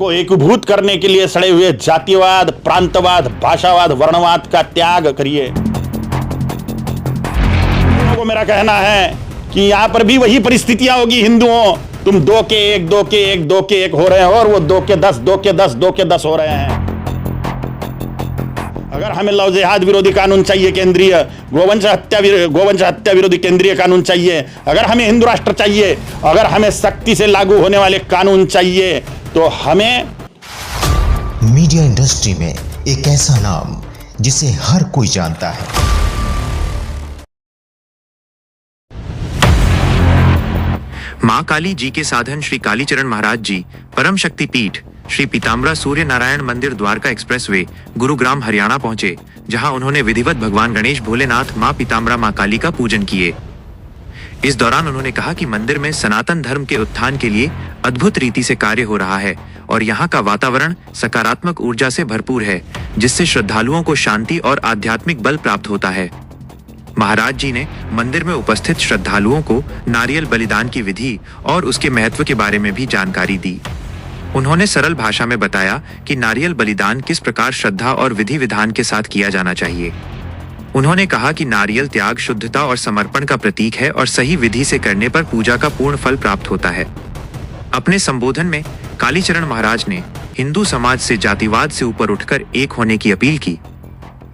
को एकभूत करने के लिए सड़े हुए जातिवाद, प्रांतवाद, भाषावाद, वर्णवाद का त्याग करिए। हिंदुओं को मेरा कहना है कि यहां पर भी वही परिस्थितियां होगी। हिंदुओं, तुम 2 के 1, 2 के 1, 2 के 1 हो रहे हो और वो 2 के 10, 2 के 10, 2 के 10 हो रहे हैं। अगर हमें लव जिहाद विरोधी कानून चाहिए केंद्रीय, गोवंश हत्या विरोधी केंद्रीय कानून चाहिए, अगर हमें हिंदू राष्ट्र चाहिए, अगर हमें सख्ती से लागू होने वाले कानून चाहिए, तो हमें मीडिया इंडस्ट्री में एक ऐसा नाम जिसे हर कोई जानता है। मां काली जी के साधन श्री कालीचरण महाराज जी, परम शक्ति पीठ श्री पीताम्बरा सूर्य नारायण मंदिर द्वारका एक्सप्रेसवे, गुरुग्राम हरियाणा पहुंचे, जहां उन्होंने विधिवत भगवान गणेश भोलेनाथ मां पीताम्बरा मां काली का पूजन किए। इस दौरान उन्होंने कहा कि मंदिर में सनातन धर्म के उत्थान के लिए अद्भुत रीति से कार्य हो रहा है और यहाँ का वातावरण सकारात्मक ऊर्जा से भरपूर है, जिससे श्रद्धालुओं को शांति और आध्यात्मिक बल प्राप्त होता है। महाराज जी ने मंदिर में उपस्थित श्रद्धालुओं को नारियल बलिदान की विधि और उसके महत्व के बारे में भी जानकारी दी। उन्होंने सरल भाषा में बताया कि नारियल बलिदान किस प्रकार श्रद्धा और विधि विधान के साथ किया जाना चाहिए। उन्होंने कहा कि नारियल त्याग, शुद्धता और समर्पण का प्रतीक है और सही विधि से करने पर पूजा का पूर्ण फल प्राप्त होता है। अपने संबोधन में कालीचरण महाराज ने हिंदू समाज से जातिवाद से ऊपर उठकर एक होने की अपील की।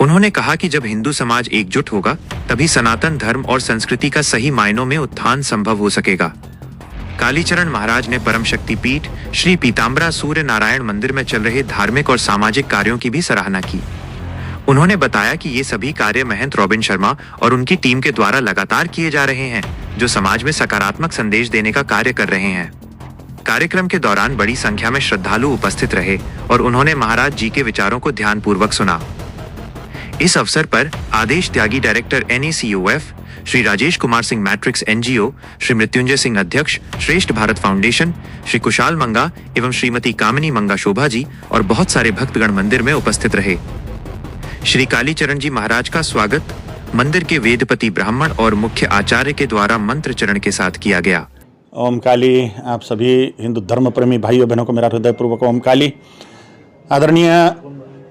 उन्होंने कहा कि जब हिंदू समाज एकजुट होगा, तभी सनातन धर्म और संस्कृति का सही मायनों में उत्थान संभव हो सकेगा। कालीचरण महाराज ने परम शक्ति पीठ श्री पीताम्बरा सूर्य नारायण मंदिर में चल रहे धार्मिक और सामाजिक कार्यों की भी सराहना की। उन्होंने बताया कि ये सभी कार्य महंत रॉबिन शर्मा और उनकी टीम के द्वारा लगातार किए जा रहे हैं, जो समाज में सकारात्मक संदेश देने का कार्य कर रहे हैं। कार्यक्रम के दौरान बड़ी संख्या में श्रद्धालु उपस्थित रहे और उन्होंने महाराज जी के विचारों को ध्यानपूर्वक सुना। इस अवसर पर Adesh Tyagi director NACOF, Shri Rajesh Kumar Singh Matrix NGO, Shri Mrityunjay Singh अध्यक्ष श्रेष्ठ भारत फाउंडेशन, श्री कुशाल मंगा एवं श्रीमती कामिनी मंगा शोभा जी और बहुत सारे भक्तगण मंदिर में उपस्थित रहे। श्री कालीचरण जी महाराज का स्वागत मंदिर के वेदपति ब्राह्मण और मुख्य आचार्य के द्वारा मंत्र चरण के साथ किया गया। ओम काली। आप सभी हिंदू धर्म प्रेमी भाइयों बहनों को मेरा हृदयपूर्वक ओम काली। आदरणीय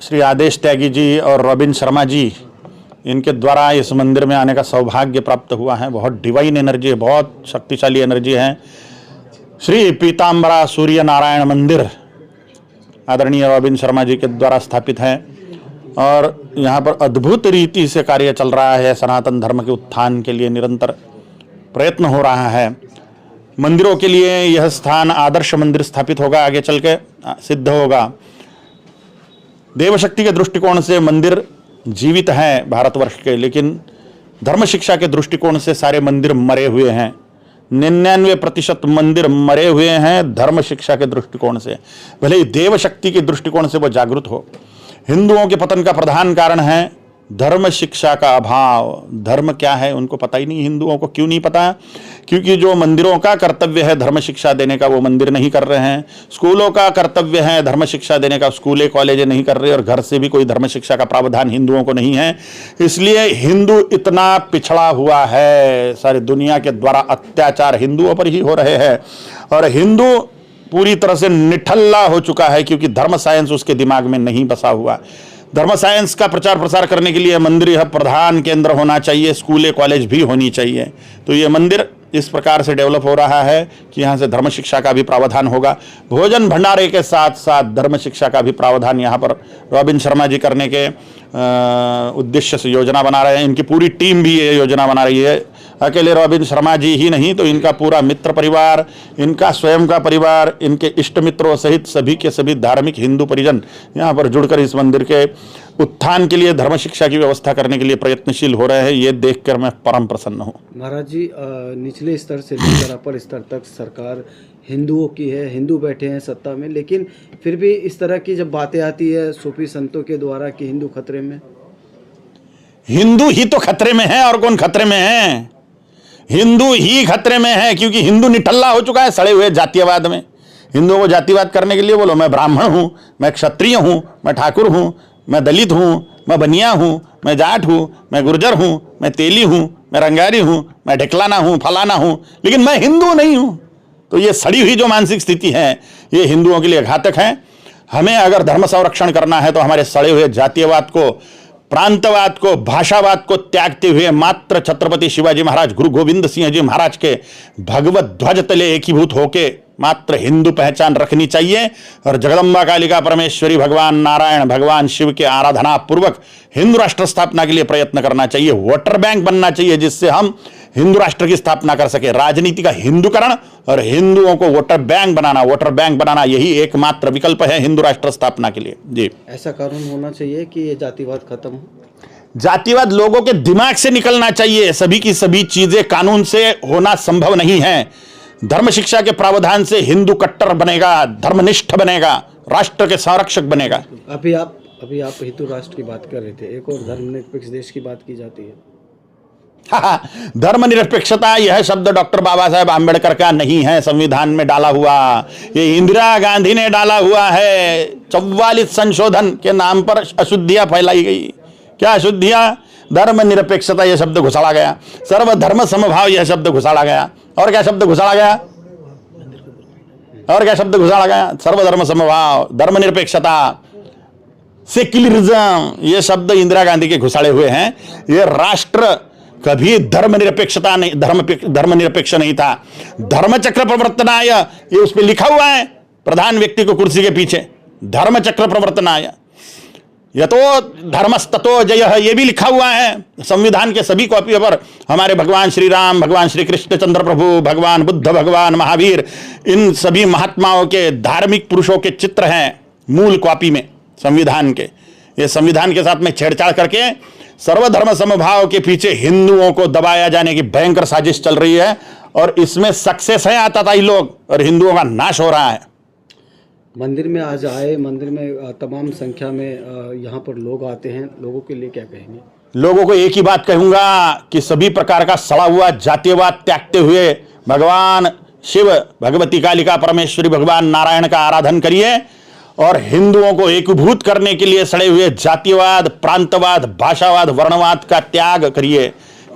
श्री आदेश त्यागी जी और रॉबिन शर्मा जी, इनके द्वारा इस मंदिर में आने का सौभाग्य प्राप्त हुआ है। बहुत डिवाइन एनर्जी है, बहुत शक्तिशाली एनर्जी है। श्री पीताम्बरा सूर्य नारायण मंदिर आदरणीय रॉबिन शर्मा जी के द्वारा स्थापित है और यहाँ पर अद्भुत रीति से कार्य चल रहा है। सनातन धर्म के उत्थान के लिए निरंतर प्रयत्न हो रहा है। मंदिरों के लिए यह स्थान आदर्श मंदिर स्थापित होगा, आगे चल के सिद्ध होगा। देवशक्ति के दृष्टिकोण से मंदिर जीवित हैं भारतवर्ष के, लेकिन धर्म शिक्षा के दृष्टिकोण से सारे मंदिर मरे हुए हैं। 99% मंदिर मरे हुए हैं धर्म शिक्षा के दृष्टिकोण से। भले ही देवशक्ति के दृष्टिकोण से वो जागृत हो। हिंदुओं के पतन का प्रधान कारण है धर्म शिक्षा का अभाव। धर्म क्या है उनको पता ही नहीं। हिंदुओं को क्यों नहीं पता? क्योंकि जो मंदिरों का कर्तव्य है धर्म शिक्षा देने का, वो मंदिर नहीं कर रहे हैं। स्कूलों का कर्तव्य है धर्म शिक्षा देने का, स्कूलें कॉलेज नहीं कर रहे, और घर से भी कोई धर्म शिक्षा का प्रावधान हिंदुओं को नहीं है। इसलिए हिंदू इतना पिछड़ा हुआ है। सारी दुनिया के द्वारा अत्याचार हिंदुओं पर ही हो रहे हैं और हिंदू पूरी तरह से निठल्ला हो चुका है, क्योंकि धर्म साइंस उसके दिमाग में नहीं बसा हुआ। धर्म साइंस का प्रचार प्रसार करने के लिए मंदिर यह प्रधान केंद्र होना चाहिए, स्कूलें कॉलेज भी होनी चाहिए। तो ये मंदिर इस प्रकार से डेवलप हो रहा है कि यहाँ से धर्म शिक्षा का भी प्रावधान होगा। भोजन भंडारे के साथ साथ धर्म शिक्षा का भी प्रावधान यहाँ पर रॉबिन शर्मा जी करने के उद्देश्य से योजना बना रहे हैं। इनकी पूरी टीम भी ये योजना बना रही है। अकेले रॉबिन शर्मा जी ही नहीं, तो इनका पूरा मित्र परिवार, इनका स्वयं का परिवार, इनके इष्ट मित्रों सहित सभी के सभी धार्मिक हिंदू परिजन यहाँ पर जुड़कर इस मंदिर के उत्थान के लिए, धर्म शिक्षा की व्यवस्था करने के लिए प्रयत्नशील हो रहे हैं। ये देखकर मैं परम प्रसन्न हूँ। महाराज जी, निचले स्तर से लेकर अपर स्तर तक सरकार हिंदुओं की है, हिंदू बैठे हैं सत्ता में, लेकिन फिर भी इस तरह की जब बातें आती है सूफी संतों के द्वारा कि हिंदू खतरे में, हिंदू ही तो खतरे में है, और कौन खतरे में है? हिंदू ही खतरे में है, क्योंकि हिंदू निठल्ला हो चुका है सड़े हुए जातीयवाद में। हिंदुओं को जातिवाद करने के लिए बोलो मैं ब्राह्मण हूँ, मैं क्षत्रिय हूँ, मैं ठाकुर हूँ, मैं दलित हूँ, मैं बनिया हूँ, मैं जाट हूँ, मैं गुर्जर हूँ, मैं तेली हूँ, मैं रंगारी हूँ, मैं ढिकलाना हूँ, फलाना हूँ, लेकिन मैं हिंदू नहीं हूँ। तो ये सड़ी हुई जो मानसिक स्थिति है ये हिंदुओं के लिए घातक है। हमें अगर धर्म संरक्षण करना है तो हमारे सड़े हुए जातीयवाद को, प्रांतवाद को, भाषावाद को त्यागते हुए मात्र छत्रपति शिवाजी महाराज, गुरु गोविंद सिंह जी महाराज के भगवत ध्वज तले एकीभूत होके मात्र हिंदू पहचान रखनी चाहिए और जगदम्बा कालिका परमेश्वरी, भगवान नारायण, भगवान शिव के आराधना पूर्वक हिंदू राष्ट्र स्थापना के लिए प्रयत्न करना चाहिए। वोटर बैंक बनना चाहिए जिससे हम हिंदू राष्ट्र की स्थापना कर सके। राजनीति का हिंदूकरण और हिंदुओं को वोटर बैंक बनाना यही एकमात्र विकल्प है हिंदू राष्ट्र स्थापना के लिए। जी, ऐसा कानून होना चाहिए कि ये जातिवाद खत्म हो। जातिवाद लोगों के दिमाग से निकलना चाहिए। सभी की सभी चीजें कानून से होना संभव नहीं है। धर्म शिक्षा के प्रावधान से हिंदू कट्टर बनेगा, धर्मनिष्ठ बनेगा, राष्ट्र के संरक्षक बनेगा। अभी आप हिंदू राष्ट्र की बात कर रहे थे, एक और धर्मनिरपेक्ष देश की बात की जाती है। धर्मनिरपेक्षता यह शब्द डॉक्टर बाबा साहेब आंबेडकर का नहीं है, संविधान में डाला हुआ, ये इंदिरा गांधी ने डाला हुआ है। 44 संशोधन के नाम पर अशुद्धियां फैलाई गई। क्या अशुद्धियां? धर्मनिरपेक्षता यह शब्द घुसाड़ा गया, सर्वधर्म समभाव यह शब्द घुसाड़ा गया, और क्या शब्द घुसाड़ा गया? सर्वधर्म समभाव, धर्मनिरपेक्षता, सेक्युलरिज्म, ये शब्द इंदिरा गांधी के घुसाड़े हुए हैं। ये राष्ट्र कभी धर्मनिरपेक्ष नहीं था। धर्मचक्र प्रवर्तनाय, ये उस पर लिखा हुआ है प्रधान व्यक्ति को कुर्सी के पीछे, धर्मचक्र प्रवर्तनाय यतो धर्मस्ततो जयः, ये भी लिखा हुआ है संविधान के सभी कॉपियों पर। हमारे भगवान श्री राम, भगवान श्री कृष्ण चंद्र प्रभु, भगवान बुद्ध, भगवान महावीर, इन सभी महात्माओं के, धार्मिक पुरुषों के चित्र हैं मूल कॉपी में संविधान के। ये संविधान के साथ में छेड़छाड़ करके सर्वधर्म समभाव के पीछे हिंदुओं को दबाया जाने की भयंकर साजिश चल रही है और इसमें सक्सेस है आताताई लोग, और हिंदुओं का नाश हो रहा है। मंदिर में आज आए, मंदिर में तमाम संख्या में यहाँ पर लोग आते हैं, लोगों के लिए क्या कहेंगे? लोगों को एक ही बात कहूंगा कि सभी प्रकार का सड़ा हुआ जातीयवाद त्यागते हुए भगवान शिव, भगवती कालिका परमेश्वरी, भगवान नारायण का आराधन करिए और हिंदुओं को एकभूत करने के लिए सड़े हुए जातीयवाद, प्रांतवाद, भाषावाद, वर्णवाद का त्याग करिए,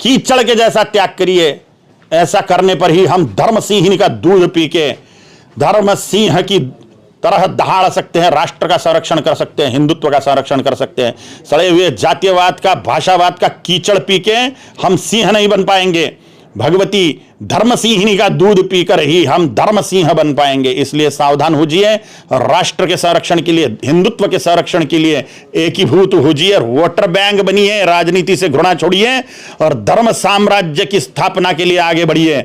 कीचड़ के जैसा त्याग करिए। ऐसा करने पर ही हम धर्म सिंह का दूध पी के धर्म सिंह की तरह दहाड़ सकते हैं, राष्ट्र का संरक्षण कर सकते हैं, हिंदुत्व का संरक्षण कर सकते हैं। सड़े हुए जातीयवाद का, भाषावाद का कीचड़ पी के हम सिंह नहीं बन पाएंगे। भगवती धर्म सिंहिनी का दूध पीकर ही हम धर्म सिंह बन पाएंगे। इसलिए सावधान होजिए और राष्ट्र के संरक्षण के लिए, हिंदुत्व के संरक्षण के लिए एकीभूत होजिए और वोटर बैंक बनिए। राजनीति से घृणा छोड़िए और धर्म साम्राज्य की स्थापना के लिए आगे बढ़िए।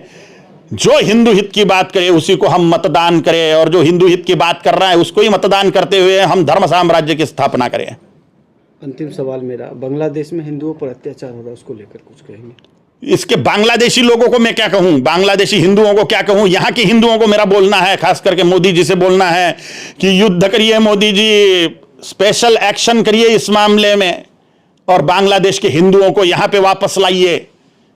जो हिंदू हित की बात करे उसी को हम मतदान करें, और जो हिंदू हित की बात कर रहा है उसको ही मतदान करते हुए हम धर्म साम्राज्य की स्थापना करें। अंतिम सवाल मेरा, बांग्लादेश में हिंदुओं पर अत्याचार हो रहा है, उसको लेकर कुछ कहेंगे? इसके बांग्लादेशी लोगों को मैं क्या कहूं, बांग्लादेशी हिंदुओं को क्या कहूं? यहां के हिंदुओं को मेरा बोलना है, खास करके मोदी जी से बोलना है कि युद्ध करिए मोदी जी, स्पेशल एक्शन करिए इस मामले में और बांग्लादेश के हिंदुओं को यहां पे वापस लाइए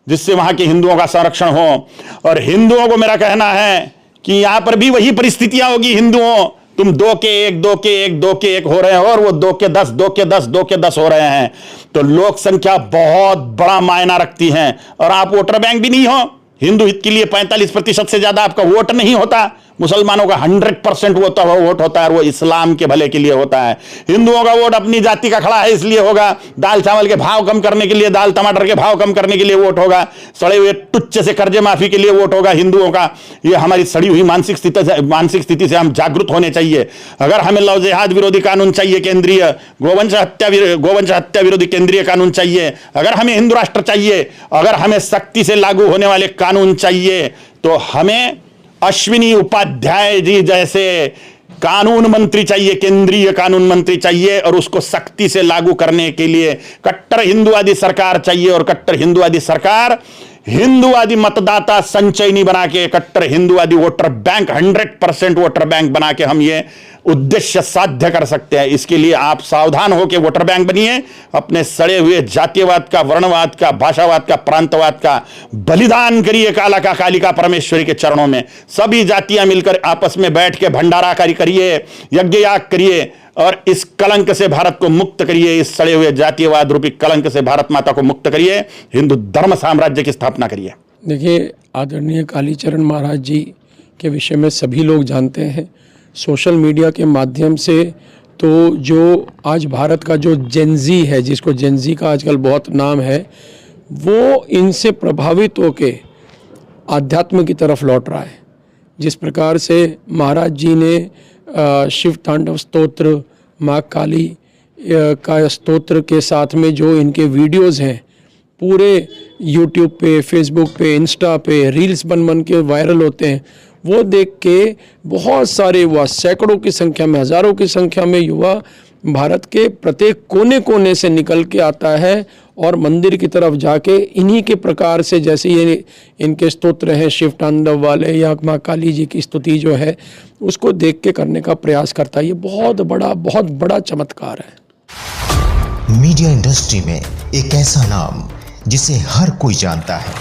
जिससे वहां के हिंदुओं का संरक्षण हो। और हिंदुओं को मेरा कहना है कि यहां पर भी वही परिस्थितियां होगी। हिंदुओं, तुम 2 के 1, 2 के 1, 2 के 1 हो रहे हो और वो 2 के 10, 2 के 10, 2 के 10 हो रहे हैं। तो लोक संख्या बहुत बड़ा मायना रखती है और आप वोटर बैंक भी नहीं हो। हिंदू हित के लिए 45% से ज्यादा आपका वोट नहीं होता। मुसलमानों का 100% वोट होता है और वो इस्लाम के भले के लिए होता है। हिंदुओं का वोट अपनी जाति का खड़ा है इसलिए होगा। दाल चावल के भाव कम करने के लिए, दाल टमाटर के भाव कम करने के लिए वोट होगा। सड़े हुए टुच्चे से कर्जे माफी के लिए वोट होगा हिंदुओं का। ये हमारी सड़ी हुई मानसिक स्थिति से हम जागरूक होने चाहिए। अगर हमें लव जिहाद विरोधी कानून चाहिए केंद्रीय, गोवंश हत्या विरोधी केंद्रीय कानून चाहिए, अगर हमें हिंदू राष्ट्र चाहिए, अगर हमें सख्ती से लागू होने वाले कानून चाहिए, तो हमें अश्विनी उपाध्याय जी जैसे कानून मंत्री चाहिए, केंद्रीय कानून मंत्री चाहिए, और उसको सख्ती से लागू करने के लिए कट्टर हिंदुवादी सरकार चाहिए। और कट्टर हिंदुवादी सरकार हिंदुवादी मतदाता संचयनी बना के, कट्टर हिंदुवादी वोटर बैंक, 100% वोटर बैंक बना के हम ये उद्देश्य साध्य कर सकते हैं। इसके लिए आप सावधान होकर वोटर बैंक बनिए। अपने सड़े हुए जातीयवाद का, वर्णवाद का, भाषावाद का, प्रांतवाद का बलिदान करिए कालिका कालिका परमेश्वरी के चरणों में। सभी जातियां मिलकर आपस में बैठ के भंडारा करिए, यज्ञ याग करिए और इस कलंक से भारत को मुक्त करिए। इस सड़े हुए जातीयवाद रूपी कलंक से भारत माता को मुक्त करिए। हिंदू धर्म साम्राज्य की स्थापना करिए। देखिए, आदरणीय कालीचरण महाराज जी के विषय में सभी लोग जानते हैं। सोशल मीडिया के माध्यम से तो जो आज भारत का जो जेनजी है, जिसको जेनजी का आजकल बहुत नाम है, वो इनसे प्रभावित होके आध्यात्म की तरफ लौट रहा है। जिस प्रकार से महाराज जी ने शिव तांडव स्तोत्र, माँ काली का स्तोत्र के साथ में जो इनके वीडियोस हैं, पूरे यूट्यूब पे, फेसबुक पे, इंस्टा पे रील्स बन के वायरल होते हैं, वो देख के बहुत सारे युवा, सैकड़ों की संख्या में, हज़ारों की संख्या में युवा भारत के प्रत्येक कोने कोने से निकल के आता है और मंदिर की तरफ जाके इन्हीं के प्रकार से, जैसे ये इनके स्तोत्र हैं शिव तांडव वाले या माँ काली जी की स्तुति जो है, उसको देख के करने का प्रयास करता है। ये बहुत बड़ा चमत्कार है। मीडिया इंडस्ट्री में एक ऐसा नाम जिसे हर कोई जानता है,